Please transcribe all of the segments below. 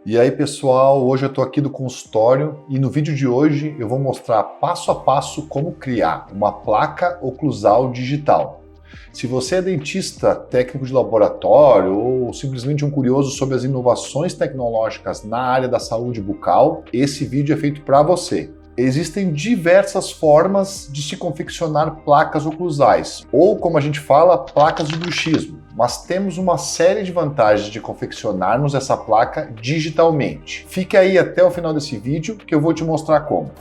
E aí pessoal, hoje eu estou aqui do consultório e no vídeo de hoje eu vou mostrar passo a passo como criar uma placa oclusal digital. Se você é dentista, técnico de laboratório ou simplesmente um curioso sobre as inovações tecnológicas na área da saúde bucal, esse vídeo é feito para você. Existem diversas formas de se confeccionar placas oclusais, ou como a gente fala, placas de bruxismo, mas temos uma série de vantagens de confeccionarmos essa placa digitalmente. Fique aí até o final desse vídeo que eu vou te mostrar como.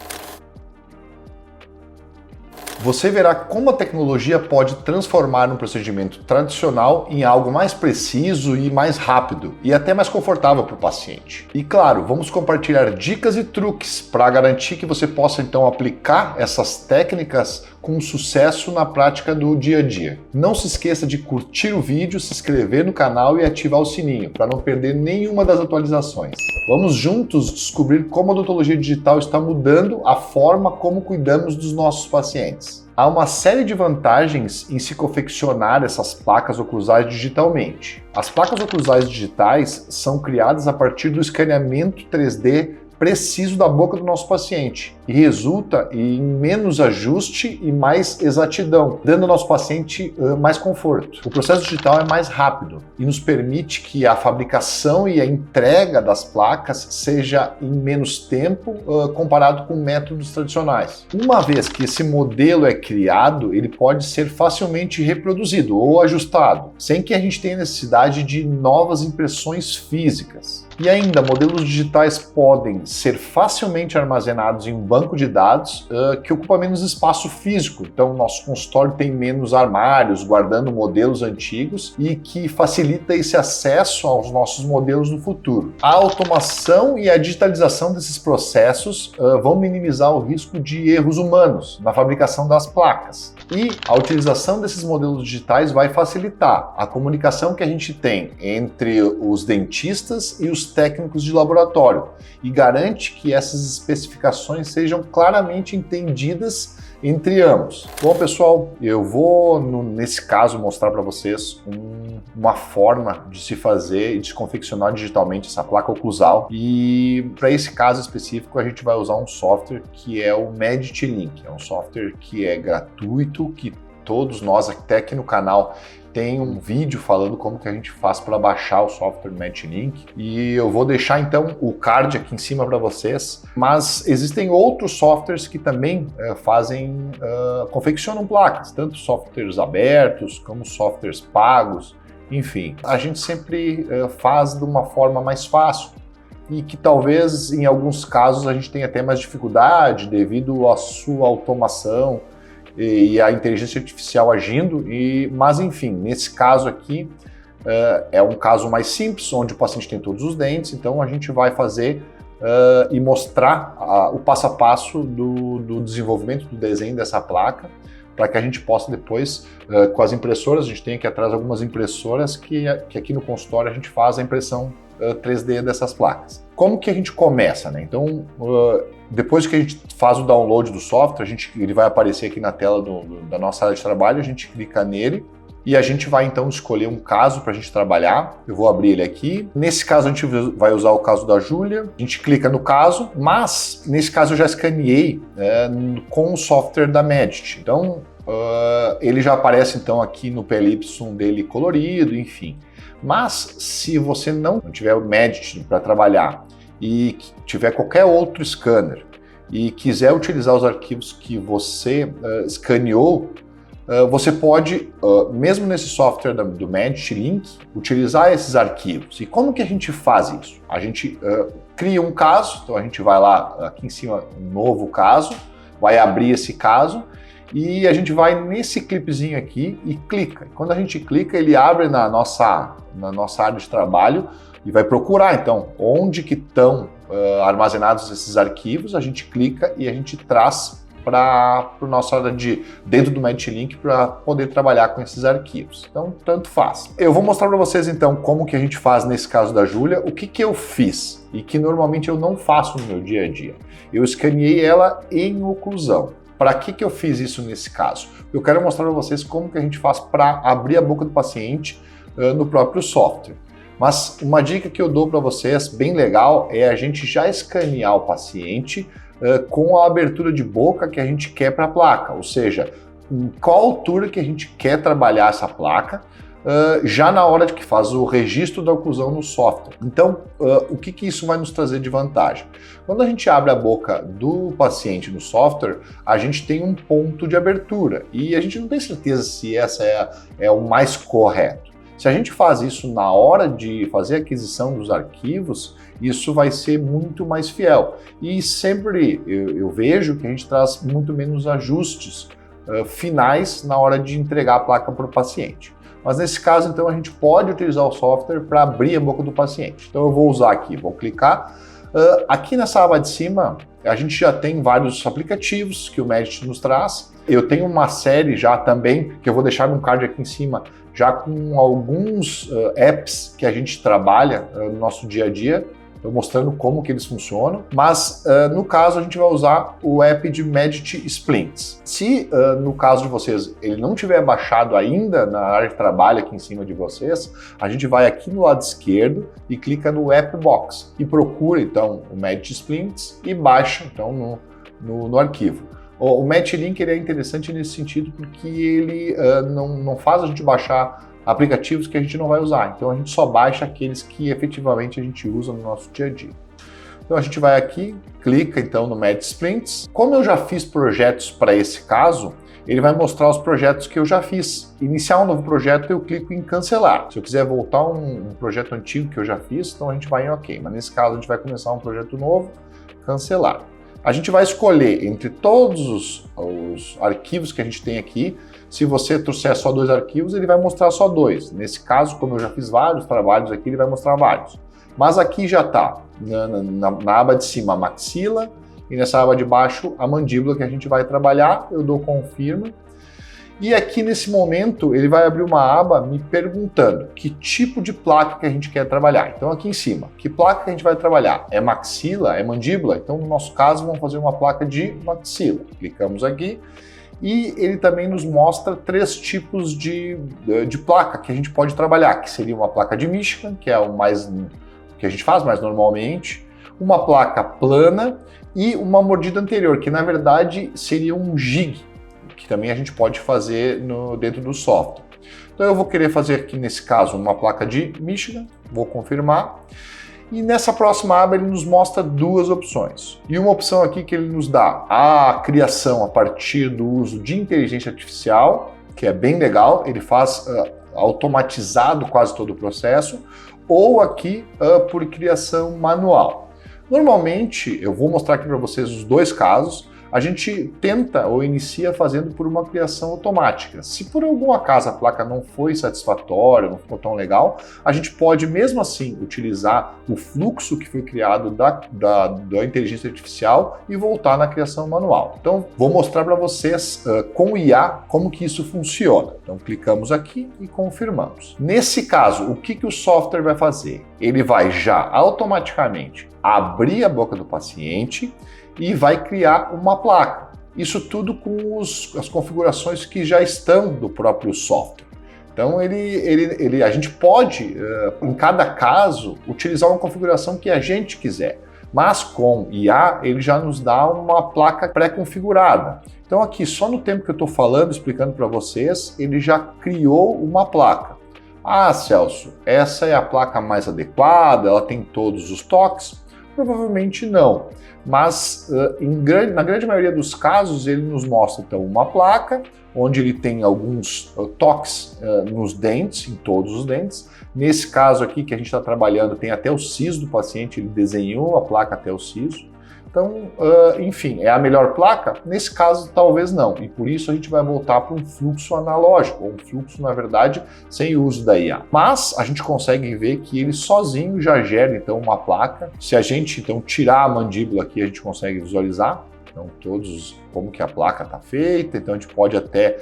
Você verá como a tecnologia pode transformar um procedimento tradicional em algo mais preciso e mais rápido, e até mais confortável para o paciente. E claro, vamos compartilhar dicas e truques para garantir que você possa então aplicar essas técnicas com sucesso na prática do dia a dia. Não se esqueça de curtir o vídeo, se inscrever no canal e ativar o sininho para não perder nenhuma das atualizações. Vamos juntos descobrir como a odontologia digital está mudando a forma como cuidamos dos nossos pacientes. Há uma série de vantagens em se confeccionar essas placas oclusais digitalmente. As placas oclusais digitais são criadas a partir do escaneamento 3D preciso da boca do nosso paciente e resulta em menos ajuste e mais exatidão, dando ao nosso paciente mais conforto. O processo digital é mais rápido e nos permite que a fabricação e a entrega das placas seja em menos tempo comparado com métodos tradicionais. Uma vez que esse modelo é criado, ele pode ser facilmente reproduzido ou ajustado, sem que a gente tenha necessidade de novas impressões físicas. E ainda, modelos digitais podem ser facilmente armazenados em um banco de dados que ocupa menos espaço físico. Então, nosso consultório tem menos armários guardando modelos antigos e que facilita esse acesso aos nossos modelos no futuro. A automação e a digitalização desses processos vão minimizar o risco de erros humanos na fabricação das placas. E a utilização desses modelos digitais vai facilitar a comunicação que a gente tem entre os dentistas e os técnicos de laboratório e garante que essas especificações sejam claramente entendidas entre ambos. Bom, pessoal, eu vou, nesse caso, mostrar para vocês uma forma de se fazer e de se confeccionar digitalmente essa placa oclusal. E para esse caso específico, a gente vai usar um software que é o MeditLink. É um software que é gratuito, que todos nós até aqui no canal tem um vídeo falando como que a gente faz para baixar o software MeditLink e eu vou deixar então o card aqui em cima para vocês, mas existem outros softwares que também confeccionam placas, tanto softwares abertos como softwares pagos, enfim. A gente sempre faz de uma forma mais fácil e que talvez em alguns casos a gente tenha até mais dificuldade devido à sua automação e a inteligência artificial agindo, mas enfim, nesse caso aqui é um caso mais simples, onde o paciente tem todos os dentes, então a gente vai fazer e mostrar o passo a passo do desenvolvimento, do desenho dessa placa, para que a gente possa depois, com as impressoras, a gente tem aqui atrás algumas impressoras que aqui no consultório a gente faz a impressão 3D dessas placas. Como que a gente começa, né? Então, depois que a gente faz o download do software, ele vai aparecer aqui na tela da nossa área de trabalho, a gente clica nele e a gente vai então escolher um caso para a gente trabalhar. Eu vou abrir ele aqui. Nesse caso a gente vai usar o caso da Júlia. A gente clica no caso, mas nesse caso eu já escaneei com o software da Medit. Então, ele já aparece então aqui no PLY dele colorido, enfim. Mas se você não tiver o Medit para trabalhar e tiver qualquer outro scanner e quiser utilizar os arquivos que você escaneou, você pode, mesmo nesse software do MeditLink, utilizar esses arquivos. E como que a gente faz isso? A gente cria um caso, então a gente vai lá aqui em cima, um novo caso, vai abrir esse caso, e a gente vai nesse clipezinho aqui e clica. Quando a gente clica, ele abre na nossa área de trabalho e vai procurar, então, onde que estão armazenados esses arquivos. A gente clica e a gente traz para a nossa área dentro do MeditLink para poder trabalhar com esses arquivos. Então, tanto faz. Eu vou mostrar para vocês, então, como que a gente faz nesse caso da Júlia, o que eu fiz e que normalmente eu não faço no meu dia a dia. Eu escaneei ela em oclusão. Para que eu fiz isso nesse caso? Eu quero mostrar para vocês como que a gente faz para abrir a boca do paciente no próprio software. Mas uma dica que eu dou para vocês, bem legal, é a gente já escanear o paciente com a abertura de boca que a gente quer para a placa, ou seja, em qual altura que a gente quer trabalhar essa placa, já na hora de que faz o registro da oclusão no software. Então, o que isso vai nos trazer de vantagem? Quando a gente abre a boca do paciente no software, a gente tem um ponto de abertura e a gente não tem certeza se essa é o mais correto. Se a gente faz isso na hora de fazer a aquisição dos arquivos, isso vai ser muito mais fiel. E sempre eu vejo que a gente traz muito menos ajustes finais na hora de entregar a placa para o paciente. Mas nesse caso, então, a gente pode utilizar o software para abrir a boca do paciente. Então eu vou usar aqui, vou clicar. Aqui nessa aba de cima, a gente já tem vários aplicativos que o Medit nos traz. Eu tenho uma série já também, que eu vou deixar no card aqui em cima, já com alguns apps que a gente trabalha no nosso dia a dia, mostrando como que eles funcionam, mas no caso a gente vai usar o app de Medit Splints. Se no caso de vocês ele não tiver baixado ainda na área de trabalho aqui em cima de vocês, a gente vai aqui no lado esquerdo e clica no App Box e procura então o Medit Splints e baixa então no arquivo. O MedLink ele é interessante nesse sentido porque ele não faz a gente baixar aplicativos que a gente não vai usar, então a gente só baixa aqueles que efetivamente a gente usa no nosso dia a dia. Então a gente vai aqui, clica então no Medit Splints. Como eu já fiz projetos para esse caso, ele vai mostrar os projetos que eu já fiz. Iniciar um novo projeto, eu clico em cancelar. Se eu quiser voltar um projeto antigo que eu já fiz, então a gente vai em OK, mas nesse caso a gente vai começar um projeto novo, cancelar. A gente vai escolher entre todos os arquivos que a gente tem aqui. Se você trouxer só 2 arquivos, ele vai mostrar só 2. Nesse caso, como eu já fiz vários trabalhos aqui, ele vai mostrar vários. Mas aqui já está, na aba de cima, a maxila, e nessa aba de baixo, a mandíbula que a gente vai trabalhar. Eu dou confirma. E aqui nesse momento, ele vai abrir uma aba me perguntando que tipo de placa que a gente quer trabalhar. Então aqui em cima, que placa que a gente vai trabalhar? É maxila? É mandíbula? Então no nosso caso, vamos fazer uma placa de maxila. Clicamos aqui. E ele também nos mostra 3 tipos de placa que a gente pode trabalhar, que seria uma placa de Michigan, que é o que a gente faz mais normalmente, uma placa plana e uma mordida anterior, que na verdade seria um jig, que também a gente pode fazer dentro do software. Então eu vou querer fazer aqui nesse caso uma placa de Michigan, vou confirmar. E nessa próxima aba ele nos mostra 2 opções. E uma opção aqui que ele nos dá a criação a partir do uso de inteligência artificial, que é bem legal, ele faz automatizado quase todo o processo, ou aqui por criação manual. Normalmente, eu vou mostrar aqui para vocês os 2 casos, a gente tenta ou inicia fazendo por uma criação automática. Se por algum acaso a placa não foi satisfatória, não ficou tão legal, a gente pode mesmo assim utilizar o fluxo que foi criado da inteligência artificial e voltar na criação manual. Então vou mostrar para vocês com o IA como que isso funciona. Então clicamos aqui e confirmamos. Nesse caso, o que o software vai fazer? Ele vai já automaticamente abrir a boca do paciente e vai criar uma placa. Isso tudo com as configurações que já estão do próprio software. Então a gente pode, em cada caso, utilizar uma configuração que a gente quiser. Mas com IA, ele já nos dá uma placa pré-configurada. Então aqui, só no tempo que eu estou falando, explicando para vocês, ele já criou uma placa. Ah, Celso, essa é a placa mais adequada, ela tem todos os toques? Provavelmente não, mas na grande maioria dos casos ele nos mostra então uma placa onde ele tem alguns toques nos dentes, em todos os dentes. Nesse caso aqui que a gente está trabalhando tem até o siso do paciente, ele desenhou a placa até o siso. Então, enfim, é a melhor placa? Nesse caso, talvez não. E por isso a gente vai voltar para um fluxo analógico, ou um fluxo, na verdade, sem o uso da IA. Mas a gente consegue ver que ele sozinho já gera, então, uma placa. Se a gente, então, tirar a mandíbula aqui, a gente consegue visualizar. Então, como que a placa está feita. Então, a gente pode até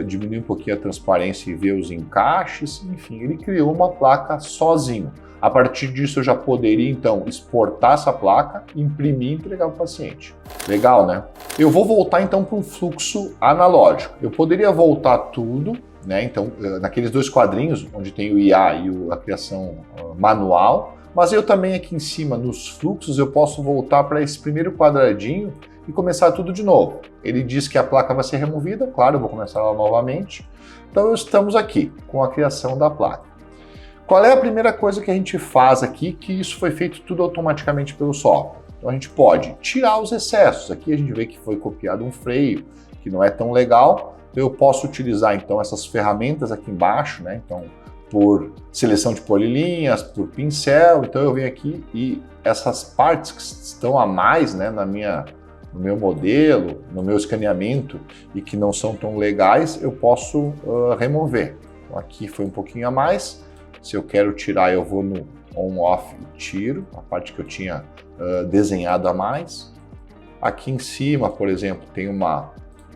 diminuir um pouquinho a transparência e ver os encaixes. Enfim, ele criou uma placa sozinho. A partir disso, eu já poderia, então, exportar essa placa, imprimir e entregar para o paciente. Legal, né? Eu vou voltar, então, para um fluxo analógico. Eu poderia voltar tudo né? Então, naqueles dois quadrinhos, onde tem o IA e a criação manual, mas eu também aqui em cima, nos fluxos, eu posso voltar para esse primeiro quadradinho e começar tudo de novo. Ele diz que a placa vai ser removida, claro, eu vou começar ela novamente. Então, estamos aqui com a criação da placa. Qual é a primeira coisa que a gente faz aqui, que isso foi feito tudo automaticamente pelo software? Então, a gente pode tirar os excessos. Aqui a gente vê que foi copiado um freio, que não é tão legal. Então, eu posso utilizar, então, essas ferramentas aqui embaixo, né? Então, por seleção de polilinhas, por pincel. Então eu venho aqui e essas partes que estão a mais, né, no meu modelo, no meu escaneamento e que não são tão legais, eu posso remover. Então aqui foi um pouquinho a mais. Se eu quero tirar, eu vou no on-off e tiro a parte que eu tinha desenhado a mais. Aqui em cima, por exemplo, tem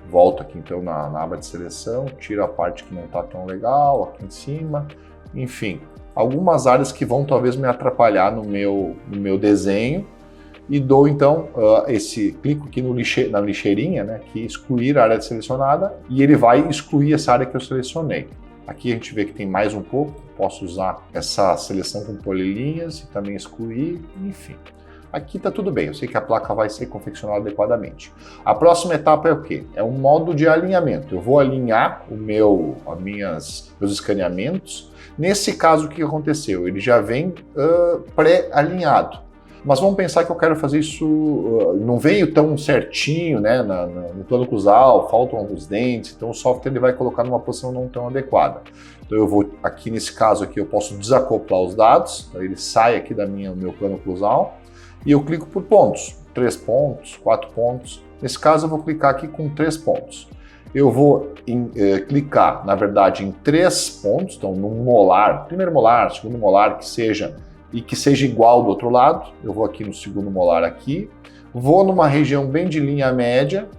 volto aqui então na aba de seleção, tiro a parte que não está tão legal aqui em cima. Enfim, algumas áreas que vão talvez me atrapalhar no meu desenho e dou então clico aqui na lixeirinha, né, que excluir a área selecionada e ele vai excluir essa área que eu selecionei. Aqui a gente vê que tem mais um pouco, posso usar essa seleção com polilinhas e também excluir, enfim. Aqui está tudo bem, eu sei que a placa vai ser confeccionada adequadamente. A próxima etapa é o quê? É um modo de alinhamento. Eu vou alinhar meus escaneamentos. Nesse caso, o que aconteceu? Ele já vem pré-alinhado. Mas vamos pensar que eu quero fazer isso, não veio tão certinho, né, no plano cruzal, faltam alguns dentes, então o software ele vai colocar numa posição não tão adequada. Então eu vou, aqui nesse caso aqui, eu posso desacoplar os dados, então ele sai aqui do meu plano cruzal, e eu clico por pontos, 3 pontos, 4 pontos. Nesse caso eu vou clicar aqui com 3 pontos. Eu vou clicar, na verdade, em 3 pontos, então num molar, primeiro molar, segundo molar, que seja igual do outro lado. Eu vou aqui no segundo molar aqui, vou numa região bem de linha média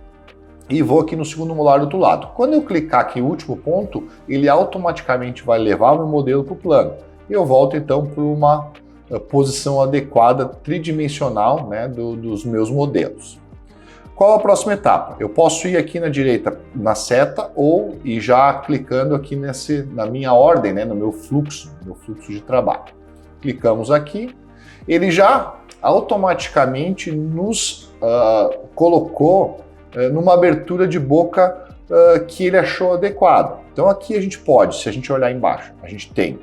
e vou aqui no segundo molar do outro lado. Quando eu clicar aqui no último ponto, ele automaticamente vai levar o meu modelo para o plano. E eu volto então para uma posição adequada tridimensional, né, dos meus modelos. Qual a próxima etapa? Eu posso ir aqui na direita na seta ou ir já clicando aqui na minha ordem, né, no meu fluxo de trabalho. Clicamos aqui, ele já automaticamente nos colocou numa abertura de boca que ele achou adequada. Então aqui a gente pode, se a gente olhar embaixo, a gente tem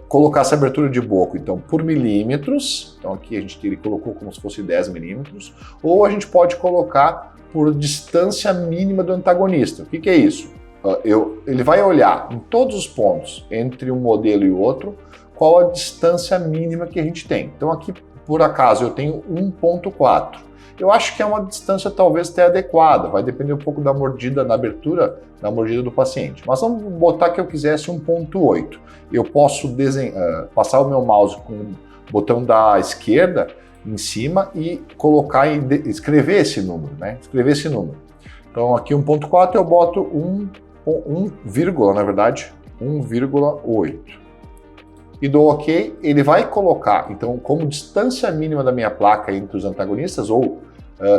colocar essa abertura de boca, então, por milímetros. Então aqui ele colocou como se fosse 10 milímetros, ou a gente pode colocar por distância mínima do antagonista. O que é isso? Ele vai olhar em todos os pontos entre um modelo e o outro qual a distância mínima que a gente tem. Então aqui, por acaso, eu tenho 1.4. Eu acho que é uma distância talvez até adequada, vai depender um pouco da mordida, da abertura da mordida do paciente. Mas vamos botar que eu quisesse 1.8. Eu posso passar o meu mouse com o botão da esquerda em cima e colocar e escrever esse número, né? Escrever esse número. Então aqui 1.4 eu boto 1,8. E dou OK, ele vai colocar, então, como distância mínima da minha placa entre os antagonistas, ou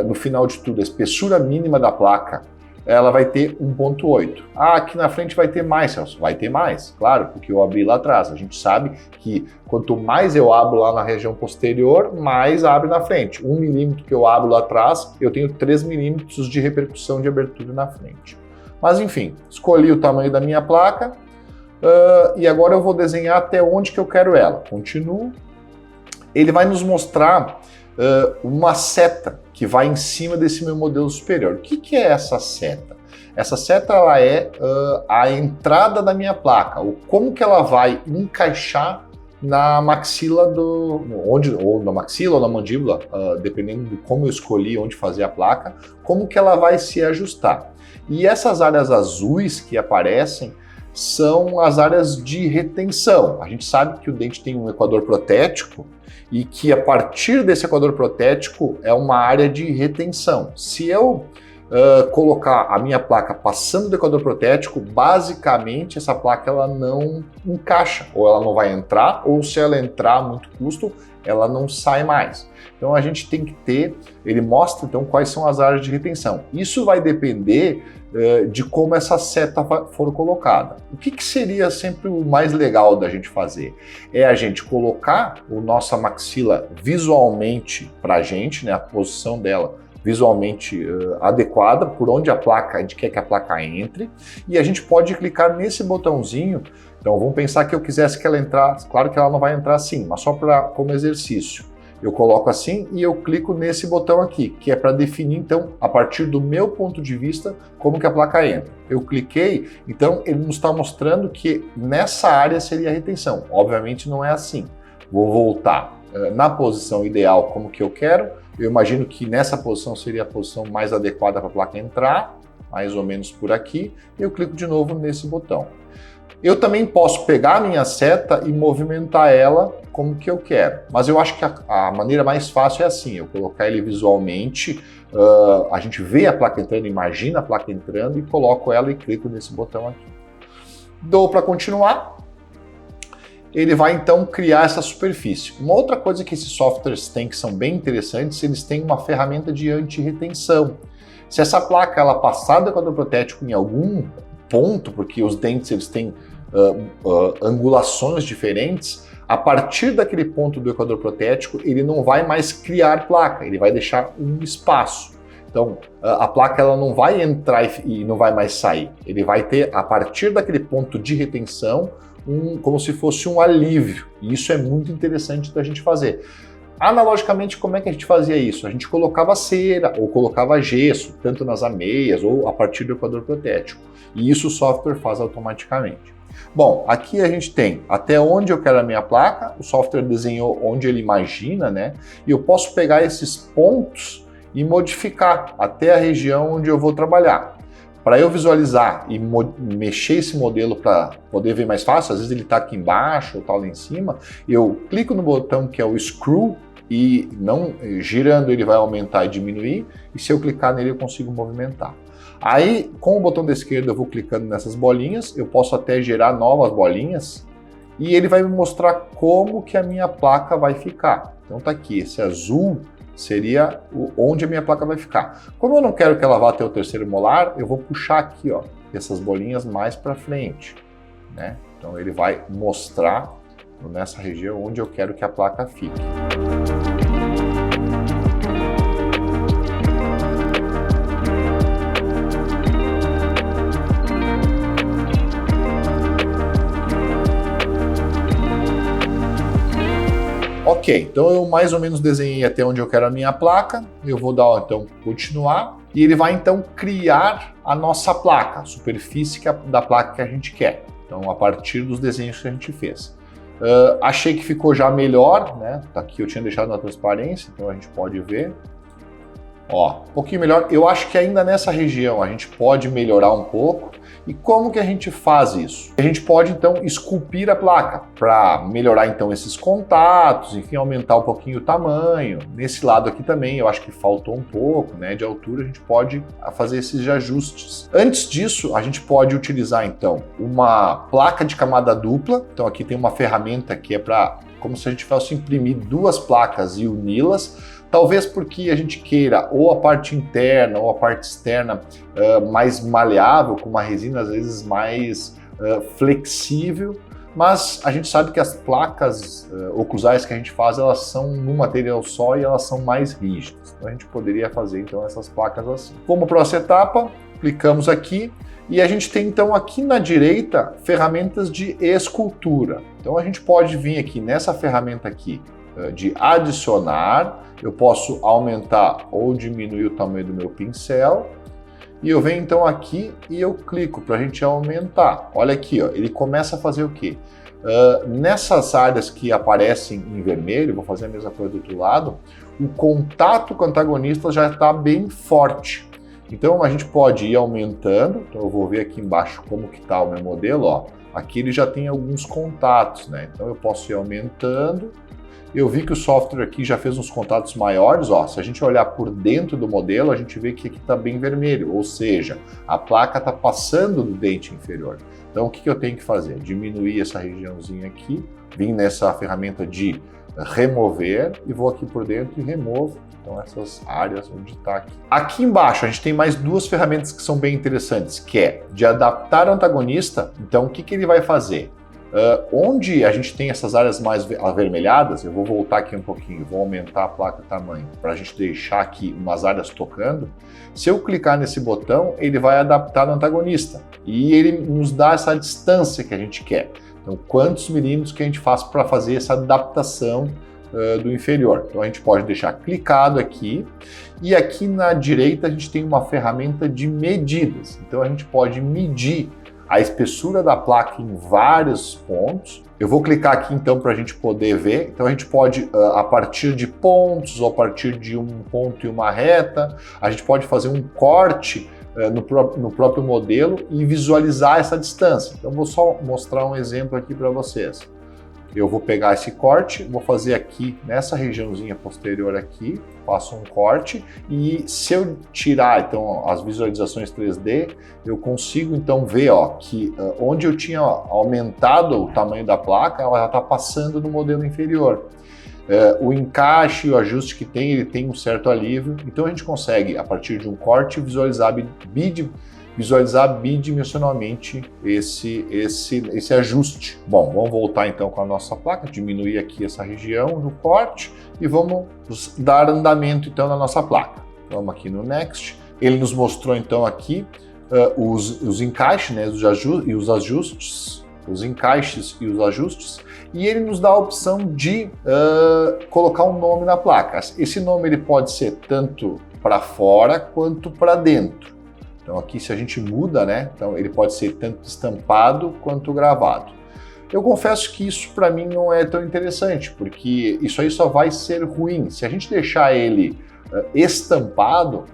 no final de tudo, a espessura mínima da placa, ela vai ter 1.8. Ah, aqui na frente vai ter mais, Celso. Vai ter mais, claro, porque eu abri lá atrás. A gente sabe que quanto mais eu abro lá na região posterior, mais abre na frente. 1 milímetro que eu abro lá atrás, eu tenho 3 milímetros de repercussão de abertura na frente. Mas enfim, escolhi o tamanho da minha placa, e agora eu vou desenhar até onde que eu quero ela. Continuo. Ele vai nos mostrar uma seta que vai em cima desse meu modelo superior. O que é essa seta? Essa seta ela é a entrada da minha placa, ou como que ela vai encaixar na maxila ou na maxila ou na mandíbula, dependendo de como eu escolhi onde fazer a placa, como que ela vai se ajustar. E essas áreas azuis que aparecem são as áreas de retenção. A gente sabe que o dente tem um equador protético e que a partir desse equador protético é uma área de retenção. Se eu colocar a minha placa passando do equador protético, basicamente essa placa ela não encaixa, ou ela não vai entrar, ou se ela entrar a muito custo, ela não sai mais. Então a gente tem que ter, ele mostra então quais são as áreas de retenção. Isso vai depender de como essa seta for colocada. O que seria sempre o mais legal da gente fazer? É a gente colocar a nossa maxila visualmente para a gente, né, a posição dela visualmente adequada, por onde a gente quer que a placa entre, e a gente pode clicar nesse botãozinho. Então vamos pensar que eu quisesse que ela entrasse, claro que ela não vai entrar assim, mas só como exercício. Eu coloco assim e eu clico nesse botão aqui, que é para definir então, a partir do meu ponto de vista, como que a placa entra. Eu cliquei, então ele nos está mostrando que nessa área seria a retenção. Obviamente não é assim. Vou voltar na posição ideal como que eu quero. Eu imagino que nessa posição seria a posição mais adequada para a placa entrar, mais ou menos por aqui. Eu clico de novo nesse botão. Eu também posso pegar a minha seta e movimentar ela como que eu quero. Mas eu acho que a maneira mais fácil é assim, eu colocar ele visualmente, a gente vê a placa entrando, imagina a placa entrando e coloco ela e clico nesse botão aqui. Dou para continuar. Ele vai então criar essa superfície. Uma outra coisa que esses softwares têm que são bem interessantes, eles têm uma ferramenta de anti-retenção. Se essa placa ela passar do equador protético em algum ponto, porque os dentes eles têm angulações diferentes, a partir daquele ponto do equador protético ele não vai mais criar placa, ele vai deixar um espaço. Então a placa ela não vai entrar e não vai mais sair, ele vai ter a partir daquele ponto de retenção como se fosse um alívio, e isso é muito interessante da gente fazer. Analogicamente, como é que a gente fazia isso? A gente colocava cera ou colocava gesso, tanto nas ameias ou a partir do equador protético, e isso o software faz automaticamente. Bom, aqui a gente tem até onde eu quero a minha placa, o software desenhou onde ele imagina, né? E eu posso pegar esses pontos e modificar até a região onde eu vou trabalhar. Para eu visualizar e mexer esse modelo para poder ver mais fácil, às vezes ele está aqui embaixo ou está lá em cima, eu clico no botão que é o Screw e não girando ele vai aumentar e diminuir, e se eu clicar nele eu consigo movimentar. Aí com o botão da esquerda eu vou clicando nessas bolinhas, eu posso até gerar novas bolinhas e ele vai me mostrar como que a minha placa vai ficar. Então tá aqui, esse azul seria onde a minha placa vai ficar. Como eu não quero que ela vá até o terceiro molar, eu vou puxar aqui, ó, essas bolinhas mais para frente, né? Então ele vai mostrar nessa região onde eu quero que a placa fique. Ok, então eu mais ou menos desenhei até onde eu quero a minha placa, eu vou dar então continuar, e ele vai então criar a nossa placa, a superfície da placa que a gente quer, então a partir dos desenhos que a gente fez. Achei que ficou já melhor, né? Aqui eu tinha deixado na transparência, então a gente pode ver. Ó, um pouquinho melhor. Eu acho que ainda nessa região a gente pode melhorar um pouco. E como que a gente faz isso? A gente pode então esculpir a placa para melhorar então esses contatos, enfim, aumentar um pouquinho o tamanho. Nesse lado aqui também eu acho que faltou um pouco, né, de altura, a gente pode fazer esses ajustes. Antes disso, a gente pode utilizar então uma placa de camada dupla. Então aqui tem uma ferramenta que é para como se a gente fosse imprimir duas placas e uni-las. Talvez porque a gente queira ou a parte interna ou a parte externa mais maleável, com uma resina às vezes mais flexível, mas a gente sabe que as placas oclusais que a gente faz, elas são num material só e elas são mais rígidas. Então a gente poderia fazer então essas placas assim. Como próxima etapa, clicamos aqui e a gente tem então aqui na direita ferramentas de escultura. Então a gente pode vir aqui nessa ferramenta aqui de adicionar, eu posso aumentar ou diminuir o tamanho do meu pincel, e eu venho então aqui e eu clico para a gente aumentar. Olha aqui, ó, ele começa a fazer o quê? Nessas áreas que aparecem em vermelho, vou fazer a mesma coisa do outro lado, o contato com o antagonista já está bem forte. Então a gente pode ir aumentando, então eu vou ver aqui embaixo como que está o meu modelo, ó. Aqui ele já tem alguns contatos, né? Então eu posso ir aumentando Eu vi que o software aqui já fez uns contatos maiores, ó, se a gente olhar por dentro do modelo, a gente vê que aqui está bem vermelho, ou seja, a placa está passando do dente inferior. Então o que eu tenho que fazer? Diminuir essa regiãozinha aqui, vim nessa ferramenta de remover e vou aqui por dentro e removo. Então essas áreas onde está aqui. Aqui embaixo a gente tem mais duas ferramentas que são bem interessantes, que é de adaptar o antagonista. Então o que ele vai fazer? Onde a gente tem essas áreas mais avermelhadas, eu vou voltar aqui um pouquinho, vou aumentar a placa de tamanho para a gente deixar aqui umas áreas tocando. Se eu clicar nesse botão, ele vai adaptar o antagonista e ele nos dá essa distância que a gente quer. Então, quantos milímetros que a gente faz para fazer essa adaptação do inferior. Então, a gente pode deixar clicado aqui e aqui na direita a gente tem uma ferramenta de medidas. Então, a gente pode medir a espessura da placa em vários pontos. Eu vou clicar aqui então para a gente poder ver. Então a gente pode, a partir de pontos ou a partir de um ponto e uma reta, a gente pode fazer um corte no próprio modelo e visualizar essa distância. Então vou só mostrar um exemplo aqui para vocês. Eu vou pegar esse corte, vou fazer aqui nessa regiãozinha posterior aqui, faço um corte e se eu tirar então as visualizações 3D, eu consigo então ver que onde eu tinha aumentado o tamanho da placa, ela já está passando no modelo inferior. O encaixe e o ajuste que tem, ele tem um certo alívio, então a gente consegue, a partir de um corte, visualizar bidimensionalmente esse ajuste. Bom, vamos voltar então com a nossa placa, diminuir aqui essa região do corte e vamos dar andamento então na nossa placa. Vamos aqui no Next. Ele nos mostrou então aqui os encaixes, né, os ajustes, os encaixes e os ajustes, e ele nos dá a opção de colocar um nome na placa. Esse nome ele pode ser tanto para fora quanto para dentro. Então aqui se a gente muda, né? Então ele pode ser tanto estampado quanto gravado. Eu confesso que isso para mim não é tão interessante, porque isso aí só vai ser ruim. Se a gente deixar ele estampado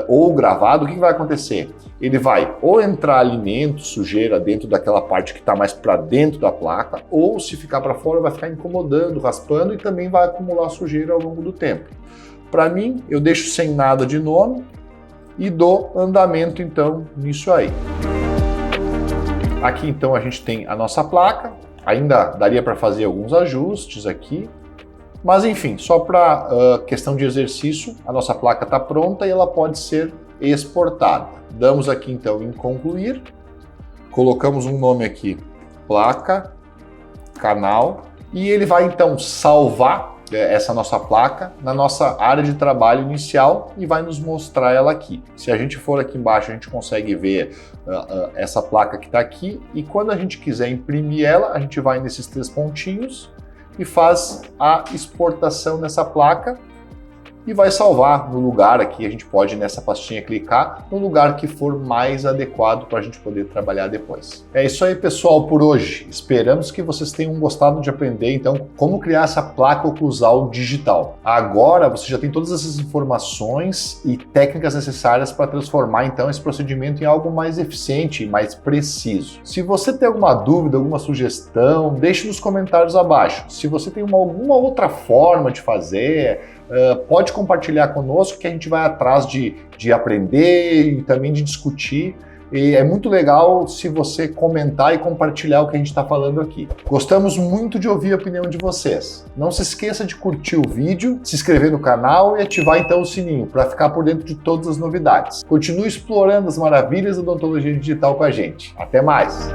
ou gravado, o que vai acontecer? Ele vai ou entrar alimento, sujeira dentro daquela parte que está mais para dentro da placa, ou se ficar para fora vai ficar incomodando, raspando e também vai acumular sujeira ao longo do tempo. Para mim, eu deixo sem nada de nome e dou andamento então nisso aí. Aqui então a gente tem a nossa placa, ainda daria para fazer alguns ajustes aqui, mas enfim, só para questão de exercício, a nossa placa está pronta e ela pode ser exportada. Damos aqui então em concluir, colocamos um nome aqui, placa, canal, e ele vai então salvar essa nossa placa na nossa área de trabalho inicial e vai nos mostrar ela aqui. Se a gente for aqui embaixo, a gente consegue ver essa placa que está aqui e quando a gente quiser imprimir ela, a gente vai nesses 3 pontinhos e faz a exportação nessa placa e vai salvar no lugar aqui, a gente pode nessa pastinha clicar no lugar que for mais adequado para a gente poder trabalhar depois. É isso aí, pessoal, por hoje. Esperamos que vocês tenham gostado de aprender, então, como criar essa placa oclusal digital. Agora, você já tem todas essas informações e técnicas necessárias para transformar, então, esse procedimento em algo mais eficiente e mais preciso. Se você tem alguma dúvida, alguma sugestão, deixe nos comentários abaixo. Se você tem alguma outra forma de fazer, pode compartilhar conosco que a gente vai atrás de aprender e também de discutir. E é muito legal se você comentar e compartilhar o que a gente está falando aqui. Gostamos muito de ouvir a opinião de vocês. Não se esqueça de curtir o vídeo, se inscrever no canal e ativar então o sininho para ficar por dentro de todas as novidades. Continue explorando as maravilhas da odontologia digital com a gente. Até mais!